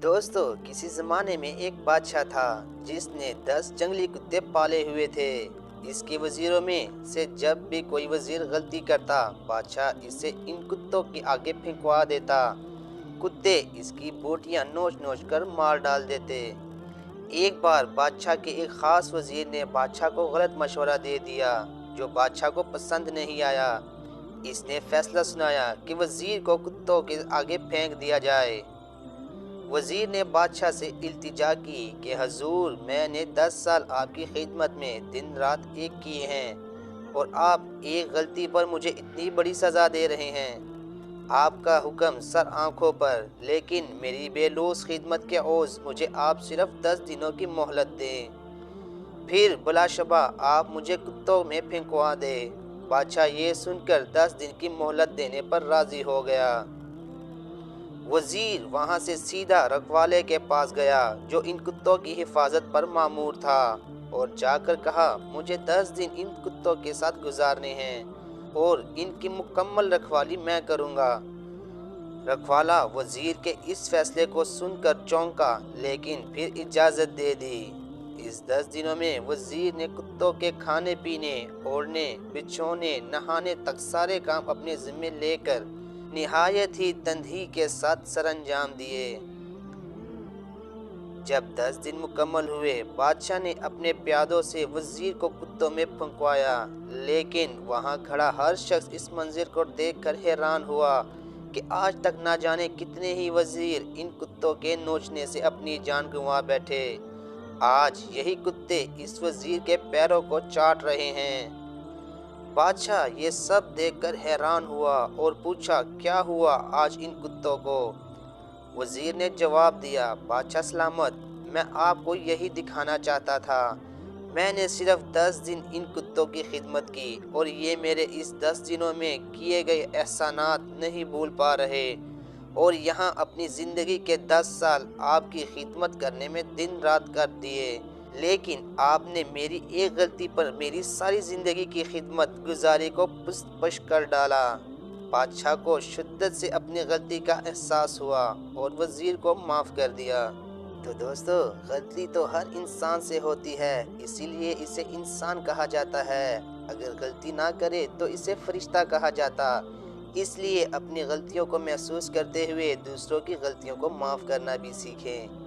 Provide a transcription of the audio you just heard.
दोस्तों, किसी ज़माने में एक बादशाह था जिसने 10 जंगली कुत्ते पाले हुए थे। इसके वज़ीरों में से जब भी कोई वज़ीर गलती करता, बादशाह इसे इन कुत्तों के आगे फेंकवा देता। कुत्ते इसकी बोटियां नोच-नोच कर मार डाल देते। एक बार बादशाह के एक ख़ास वज़ीर ने बादशाह को गलत मशवरा दे दिया, जो बादशाह को पसंद नहीं आया। इसने फैसला सुनाया कि वज़ीर को कुत्तों के आगे फेंक दिया जाए। वज़ीर ने बादशाह से इल्तिजा की कि हजूर, मैंने 10 साल आपकी खिदमत में दिन रात एक किए हैं और आप एक गलती पर मुझे इतनी बड़ी सज़ा दे रहे हैं। आपका हुक्म सर आंखों पर, लेकिन मेरी बेलूस खिदमत के ओज़ मुझे आप सिर्फ 10 दिनों की मोहलत दें, फिर बलाशबा आप मुझे कुत्तों में फेंकवा दें। बादशाह ये सुनकर 10 दिन की मोहलत देने पर राज़ी हो गया। वज़ीर वहाँ से सीधा रखवाले के पास गया जो इन कुत्तों की हिफाजत पर मामूर था, और जाकर कहा, मुझे 10 दिन इन कुत्तों के साथ गुजारने हैं और इनकी मुकम्मल रखवाली मैं करूँगा। रखवाला वज़ीर के इस फैसले को सुनकर चौंका, लेकिन फिर इजाज़त दे दी। इस 10 दिनों में वज़ीर ने कुत्तों के खाने पीने, ओढ़ने, बिछोने, नहाने तक सारे काम अपने ज़िम्मे लेकर निहायत ही तन्ही के साथ सरअंजाम दिए। जब 10 दिन मुकम्मल हुए, बादशाह ने अपने प्यादों से वज़ीर को कुत्तों में फंकवाया, लेकिन वहाँ खड़ा हर शख्स इस मंज़र को देखकर हैरान हुआ कि आज तक ना जाने कितने ही वज़ीर इन कुत्तों के नोचने से अपनी जान गंवा बैठे। आज यही कुत्ते इस वज़ीर के पैरों को चाट रहे हैं। बादशाह ये सब देखकर हैरान हुआ और पूछा, क्या हुआ आज इन कुत्तों को? वज़ीर ने जवाब दिया, बादशाह सलामत, मैं आपको यही दिखाना चाहता था। मैंने सिर्फ 10 दिन इन कुत्तों की खिदमत की और ये मेरे इस 10 दिनों में किए गए एहसानात नहीं भूल पा रहे, और यहाँ अपनी ज़िंदगी के 10 साल आपकी खिदमत करने में दिन रात कर दिए, लेकिन आपने मेरी एक गलती पर मेरी सारी ज़िंदगी की खिदमत गुजारी को पुष्ट कर डाला। बादशाह को शिद्दत से अपनी गलती का एहसास हुआ और वज़ीर को माफ़ कर दिया। तो दोस्तों, गलती तो हर इंसान से होती है, इसीलिए इसे इंसान कहा जाता है। अगर गलती ना करे तो इसे फरिश्ता कहा जाता। इसलिए अपनी गलतियों को महसूस करते हुए दूसरों की गलतियों को माफ़ करना भी सीखें।